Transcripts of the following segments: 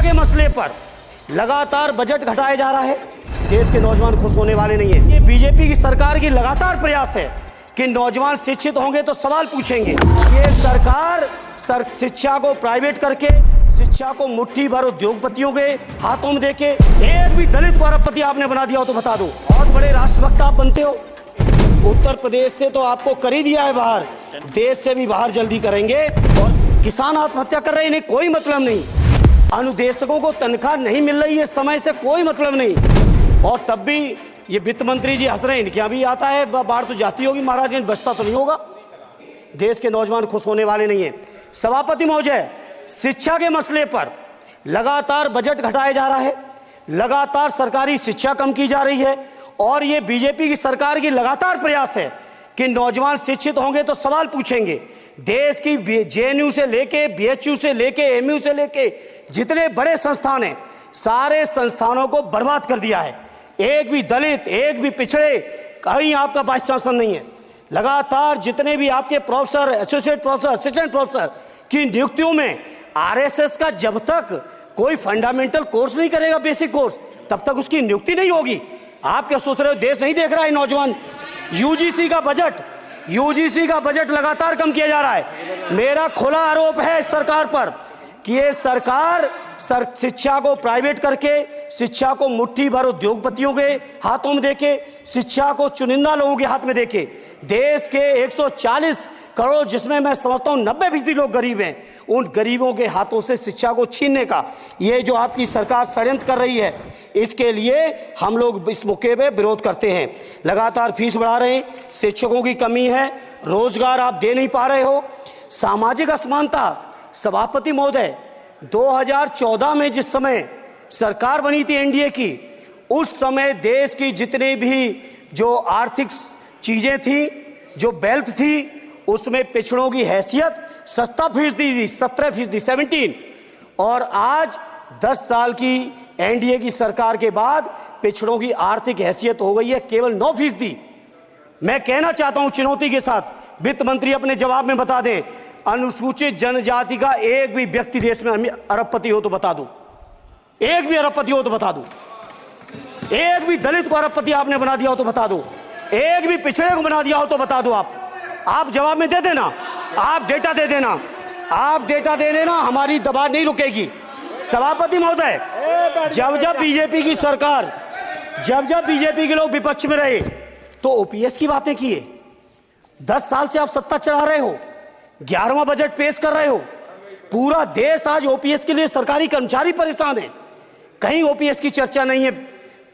के मसले पर लगातार बजट घटाया जा रहा है। देश के नौजवान खुश होने वाले नहीं है। ये बीजेपी की सरकार की लगातार प्रयास है कि नौजवान शिक्षित होंगे तो सवाल पूछेंगे। ये सरकार शिक्षा को प्राइवेट करके, शिक्षा को मुट्ठी भर उद्योगपतियों के हाथों में देके एक भी दलित को अरबपति आपने बना दिया हो तो बता दो। बहुत बड़े राष्ट्रभक्त आप बनते हो। उत्तर प्रदेश से तो आपको कर ही दिया है बाहर, देश से भी बाहर जल्दी करेंगे। और किसान आत्महत्या कर रहे हैं, इन्हें कोई मतलब नहीं। अनुदेशकों को तनख्वाह नहीं मिल रही है समय से, कोई मतलब नहीं। और तब भी ये वित्त मंत्री जी हंस रहे हैं, इनके यहाँ भी आता है, बाढ़ तो जाती होगी महाराज, बचता तो नहीं होगा। देश के नौजवान खुश होने वाले नहीं है। सभापति महोदय, शिक्षा के मसले पर लगातार बजट घटाया जा रहा है, लगातार सरकारी शिक्षा कम की जा रही है। और ये बीजेपी की सरकार की लगातार प्रयास है कि नौजवान शिक्षित होंगे तो सवाल पूछेंगे। देश की जेएनयू से लेके, बीएचयू से लेके, एमयू से लेके जितने बड़े संस्थान हैं, सारे संस्थानों को बर्बाद कर दिया है। एक भी दलित, एक भी पिछड़े, कहीं आपका वाइस चांसलर नहीं है। लगातार जितने भी आपके professor, associate professor, assistant professor की नियुक्तियों में आरएसएस का जब तक कोई फंडामेंटल कोर्स नहीं करेगा, बेसिक कोर्स, तब तक उसकी नियुक्ति नहीं होगी। आप क्या सोच रहे हो, देश नहीं देख रहा है नौजवान? यूजीसी का बजट लगातार कम किया जा रहा है। मेरा खुला आरोप है इस सरकार पर कि ये सरकार शिक्षा को प्राइवेट करके, शिक्षा को मुट्ठी भर उद्योगपतियों के हाथों में देके, शिक्षा को चुनिंदा लोगों के हाथ में देके, देश के 140 करोड़, जिसमें मैं समझता हूं 90% लोग गरीब हैं, उन गरीबों के हाथों से शिक्षा को छीनने का ये जो आपकी सरकार षड्यंत्र कर रही है, इसके लिए हम लोग इस मौके पे विरोध करते हैं। लगातार फीस बढ़ा रहे हैं, शिक्षकों की कमी है, रोजगार आप दे नहीं पा रहे हो, सामाजिक असमानता। सभापति महोदय, 2014 में जिस समय सरकार बनी थी एनडीए की, उस समय देश की जितनी भी जो आर्थिक चीजें थी, जो वेल्थ थी, उसमें पिछड़ों की हैसियत 17% थी, 17%। और आज 10 साल की एनडीए की सरकार के बाद पिछड़ों की आर्थिक हैसियत हो गई है केवल 9%। मैं कहना चाहता हूं चुनौती के साथ, वित्त मंत्री अपने जवाब में बता दें, अनुसूचित जनजाति का एक भी व्यक्ति देश में अरबपति हो तो बता दो, एक भी अरबपति हो तो बता दो, एक भी दलित को अरबपति आपने बना दिया हो तो बता दो, एक भी पिछड़े को बना दिया हो तो बता दो। आप जवाब में दे देना, आप डेटा दे देना, आप डेटा दे देना, हमारी दबाव नहीं रुकेगी। सभापति महोदय, जब बीजेपी की सरकार, जब बीजेपी के लोग विपक्ष में रहे तो ओपीएस की बातें किए। 10 साल से आप सत्ता चला रहे हो, 11वां बजट पेश कर रहे हो। पूरा देश आज ओपीएस के लिए, सरकारी कर्मचारी परेशान है, कहीं ओपीएस की चर्चा नहीं है,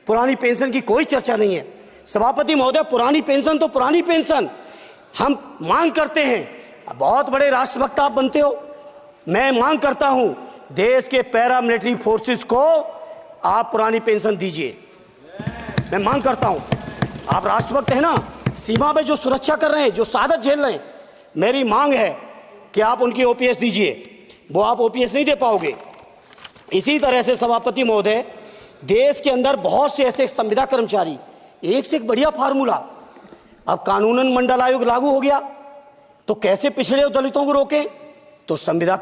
पुरानी पेंशन की कोई चर्चा नहीं है। सभापति महोदय, पुरानी पेंशन तो पुरानी पेंशन, हम मांग करते हैं। बहुत बड़े राष्ट्रभक्त आप बनते हो, मैं मांग करता हूं देश के पैरामिलिट्री फोर्सेस को आप पुरानी पेंशन दीजिए। मैं मांग करता हूं, आप राष्ट्रभक्त हैं ना, सीमा पे जो सुरक्षा कर रहे हैं, जो शहादत झेल रहे हैं, मेरी मांग है कि आप उनकी ओपीएस दीजिए। वो आप ओपीएस नहीं दे पाओगे। इसी तरह से सभापति महोदय, देश के अंदर बहुत से ऐसे संविदा कर्मचारी, एक से एक बढ़िया फार्मूला। अब कानूनन मंडल आयोग लागू हो गया तो कैसे पिछड़े दलितों को रोकें? तो संविदा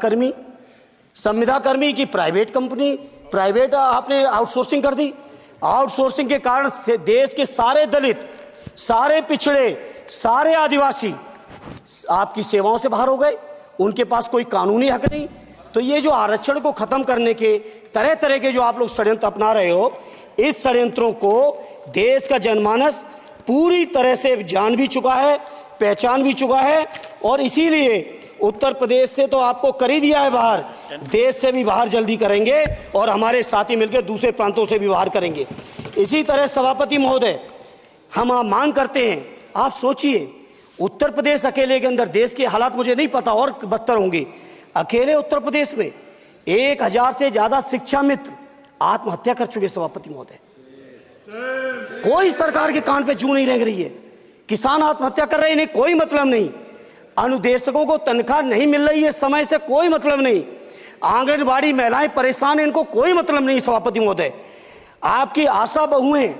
कर्मी की प्राइवेट कंपनी, प्राइवेट आपने आउटसोर्सिंग कर दी। आउटसोर्सिंग के कारण से देश के सारे दलित, सारे पिछड़े, सारे आदिवासी आपकी सेवाओं से बाहर हो गए, उनके पास कोई कानूनी हक नहीं। तो ये जो आरक्षण को खत्म करने के तरह तरह के जो आप लोग षड्यंत्र अपना रहे हो, इस षड्यंत्रों को देश का जनमानस पूरी तरह से जान भी चुका है, पहचान भी चुका है। और इसीलिए उत्तर प्रदेश से तो आपको कर ही दिया है बाहर, देश से भी बाहर जल्दी करेंगे और हमारे साथी मिलकर दूसरे प्रांतों से भी बाहर करेंगे। इसी तरह सभापति महोदय, हम मांग करते हैं, आप सोचिए, उत्तर प्रदेश अकेले के अंदर, देश के हालात मुझे नहीं पता और बदतर होंगे, अकेले उत्तर प्रदेश में 1000 से ज्यादा शिक्षा मित्र आत्महत्या कर चुके। सभापति महोदय, कोई सरकार के कान पे जू नहीं रेंग रही है। किसान आत्महत्या कर रहे हैं, इन्हें कोई मतलब नहीं। अनुदेशकों को तनख्वाह नहीं मिल रही है समय से, कोई मतलब नहीं। आंगनबाड़ी महिलाएं परेशान हैं, इनको कोई मतलब नहीं। सभापति महोदय, आपकी आशा बहुएं,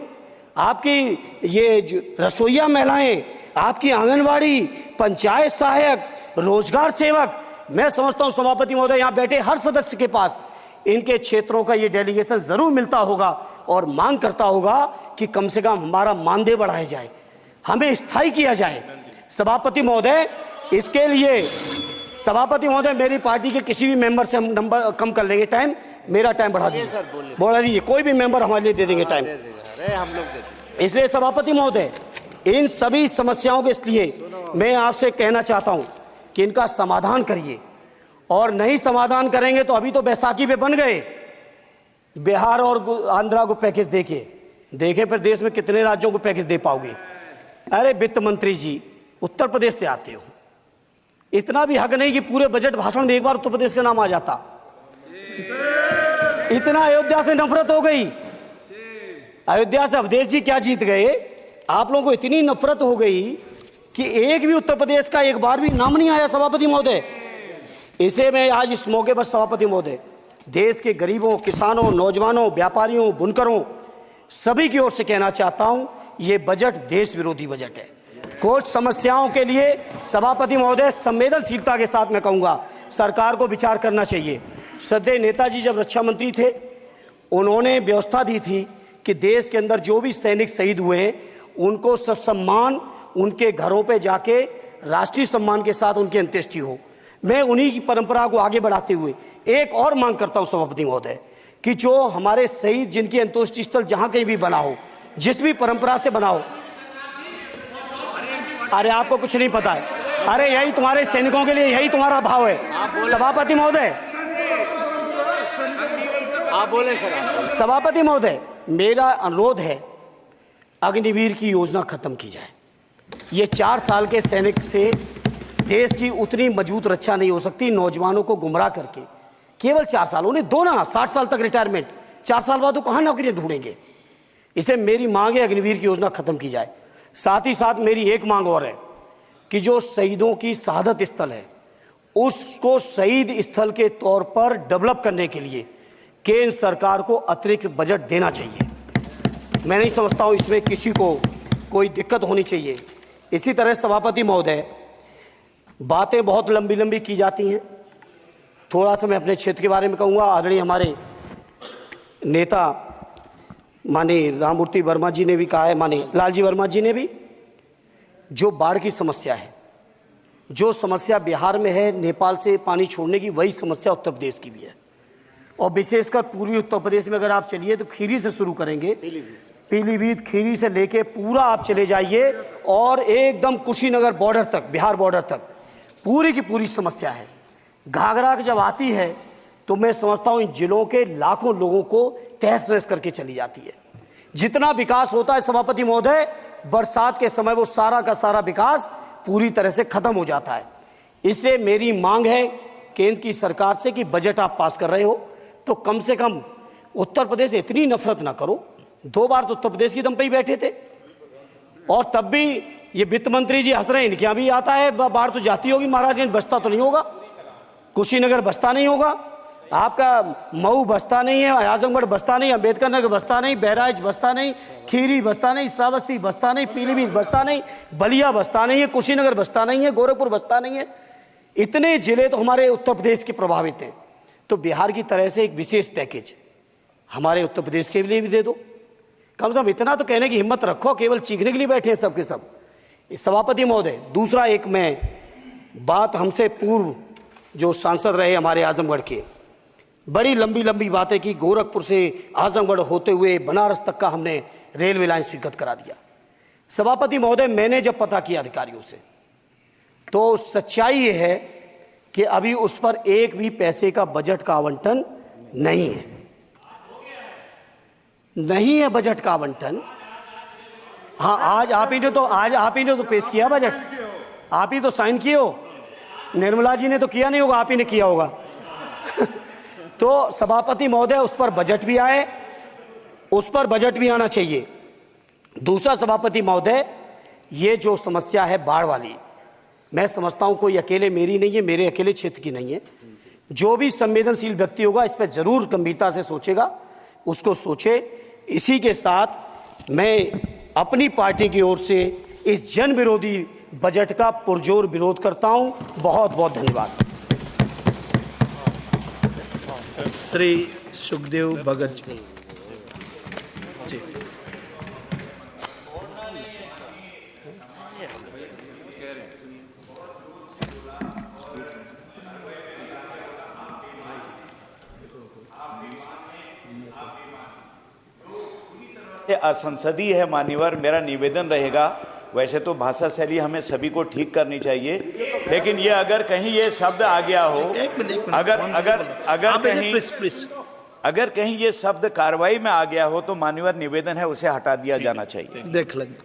आपकी ये रसोईया महिलाएं, आपकी आंगनबाड़ी, पंचायत सहायक, रोजगार सेवक, मैं समझता हूं सभापति महोदय, यहां बैठे हर सदस्य के पास इनके क्षेत्रों का ये डेलीगेशन जरूर मिलता होगा और मांग करता होगा कि कम से कम हमारा मानदेय बढ़ाया जाए, हमें स्थायी किया जाए। सभापति महोदय, इसके लिए सभापति महोदय मेरी पार्टी के किसी भी मेंबर से हम नंबर कम कर लेंगे, टाइम, मेरा टाइम बढ़ा दीजिए, बढ़ा दीजिए, कोई भी मेंबर हमारे लिए दे देंगे टाइम, हम लोग देते। इसलिए सभापति महोदय इन सभी समस्याओं के लिए मैं आपसे कहना चाहता हूं कि इनका समाधान करिए, और नहीं समाधान करेंगे तो अभी तो बैसाखी पे बन गए, बिहार और आंध्रा को पैकेज देखे फिर देश में कितने राज्यों को पैकेज दे पाओगे। अरे वित्त मंत्री जी उत्तर प्रदेश से आते हो, इतना भी हक नहीं कि पूरे बजट भाषण में एक बार उत्तर प्रदेश का नाम आ जाता। इतना अयोध्या से नफरत हो गई, अयोध्या से अवधेश जी क्या जीत गए, आप लोगों को इतनी नफरत हो गई कि एक भी उत्तर प्रदेश का एक बार भी नाम नहीं आया सभापति महोदय। इसे मैं आज इस मौके पर सभापति महोदय देश के गरीबों, किसानों, नौजवानों, व्यापारियों, बुनकरों सभी की ओर से कहना चाहता हूं, ये बजट देश विरोधी बजट है। कुछ समस्याओं के लिए सभापति महोदय संवेदनशीलता के साथ मैं कहूंगा सरकार को विचार करना चाहिए। सदैव नेताजी जब रक्षा मंत्री थे, उन्होंने व्यवस्था दी थी कि देश के अंदर जो भी सैनिक शहीद हुए हैं उनको ससम्मान उनके घरों पे जाके राष्ट्रीय सम्मान के साथ उनकी अंत्येष्टि हो। मैं उन्हीं की परंपरा को आगे बढ़ाते हुए एक और मांग करता हूं सभापति महोदय कि जो हमारे शहीद जिनकी अंत्येष्टि स्थल जहां कहीं भी बना हो, जिस भी परंपरा से बना हो, अरे आपको कुछ नहीं पता है, अरे यही तुम्हारे सैनिकों के लिए यही तुम्हारा भाव है। सभापति महोदय, आप बोले सर। सभापति महोदय मेरा अनुरोध है अग्निवीर की योजना खत्म की जाए। ये 4 साल के सैनिक से देश की उतनी मजबूत रक्षा नहीं हो सकती। नौजवानों को गुमराह करके केवल 4 साल, उन्हें दो ना 60 साल तक रिटायरमेंट, 4 साल बाद वो कहां नौकरी ढूंढेंगे। इसे मेरी मांग है अग्निवीर की योजना खत्म की जाए। साथ ही साथ मेरी एक मांग और है कि जो शहीदों की शहादत स्थल है उसको शहीद स्थल के तौर पर डेवलप करने के लिए केंद्र सरकार को अतिरिक्त बजट देना चाहिए। मैं नहीं समझता हूं इसमें किसी को कोई दिक्कत होनी चाहिए। इसी तरह सभापति महोदय बातें बहुत लंबी लंबी की जाती हैं, थोड़ा सा मैं अपने क्षेत्र के बारे में कहूँगा। आदरणीय हमारे नेता माननीय राममूर्ति वर्मा जी ने भी कहा है, माननीय लालजी वर्मा जी ने भी, जो बाढ़ की समस्या है, जो समस्या बिहार में है नेपाल से पानी छोड़ने की, वही समस्या उत्तर प्रदेश की भी है। और विशेषकर पूर्वी उत्तर प्रदेश में अगर आप चलिए तो खीरी से शुरू करेंगे, पीलीभीत खीरी से लेके पूरा आप चले जाइए और एकदम कुशीनगर बॉर्डर तक, बिहार बॉर्डर तक पूरी की पूरी समस्या है। घाघरा जब आती है तो मैं समझता हूं इन जिलों के लाखों लोगों को तहस नहस करके चली जाती है। जितना विकास होता है सभापति महोदय, बरसात के समय वो सारा का सारा विकास पूरी तरह से खत्म हो जाता है। इसलिए मेरी मांग है केंद्र की सरकार से कि बजट आप पास कर रहे हो तो कम से कम उत्तर प्रदेश से इतनी नफरत ना करो। 2 बार तो उत्तर प्रदेश की दम पे ही बैठे थे और तब भी ये वित्त मंत्री जी हंस रहे हैं, इनके यहाँ भी आता है बाढ़ तो जाती होगी, महाराज बसता तो नहीं होगा, कुशीनगर बसता नहीं होगा, आपका मऊ बसता नहीं है, आजमगढ़ बसता नहीं, अम्बेडकर नगर बसता नहीं, बहराइच बसता नहीं, खीरी बसता नहीं, श्रावस्ती बसता नहीं, पीलीभीत बसता नहीं, बलिया बसता नहीं है, कुशीनगर बसता नहीं है, गोरखपुर बसता नहीं है। इतने जिले तो हमारे उत्तर प्रदेश के प्रभावित हैं। तो बिहार की तरह से एक विशेष पैकेज हमारे उत्तर प्रदेश के लिए भी दे दो। कम से कम इतना तो कहने की हिम्मत रखो, केवल चीखने के लिए बैठे हैं सब के सब। सभापति महोदय, दूसरा एक मैं बात, हमसे पूर्व जो सांसद रहे हमारे आजमगढ़ के, बड़ी लंबी लंबी बातें की, गोरखपुर से आजमगढ़ होते हुए बनारस तक का हमने रेलवे लाइन स्वीकृत करा दिया। सभापति महोदय, मैंने जब पता किया अधिकारियों से तो सच्चाई ये है कि अभी उस पर एक भी पैसे का बजट का आवंटन नहीं है, नहीं है बजट का आवंटन। हाँ, आज आप ही ने तो पेश किया बजट, आप ही तो साइन किए हो, निर्मला जी ने तो किया नहीं होगा, आप ही ने किया होगा। तो सभापति महोदय उस पर बजट भी आए, उस पर बजट भी आना चाहिए। दूसरा सभापति महोदय, ये जो समस्या है बाढ़ वाली, मैं समझता हूं कोई अकेले मेरी नहीं है, मेरे अकेले क्षेत्र की नहीं है। जो भी संवेदनशील व्यक्ति होगा इस पर जरूर गंभीरता से सोचेगा, उसको सोचे। इसी के साथ मैं अपनी पार्टी की ओर से इस जन विरोधी बजट का पुरजोर विरोध करता हूं। बहुत बहुत धन्यवाद। श्री सुखदेव भगत जी। असंसदीय है मान्यवर, मेरा निवेदन रहेगा, वैसे तो भाषा शैली हमें सभी को ठीक करनी चाहिए, लेकिन ये अगर कहीं ये शब्द आ गया हो, अगर कहीं ये शब्द कार्रवाई में आ गया हो तो मान्यवर निवेदन है उसे हटा दिया जाना चाहिए। देख लेंगे।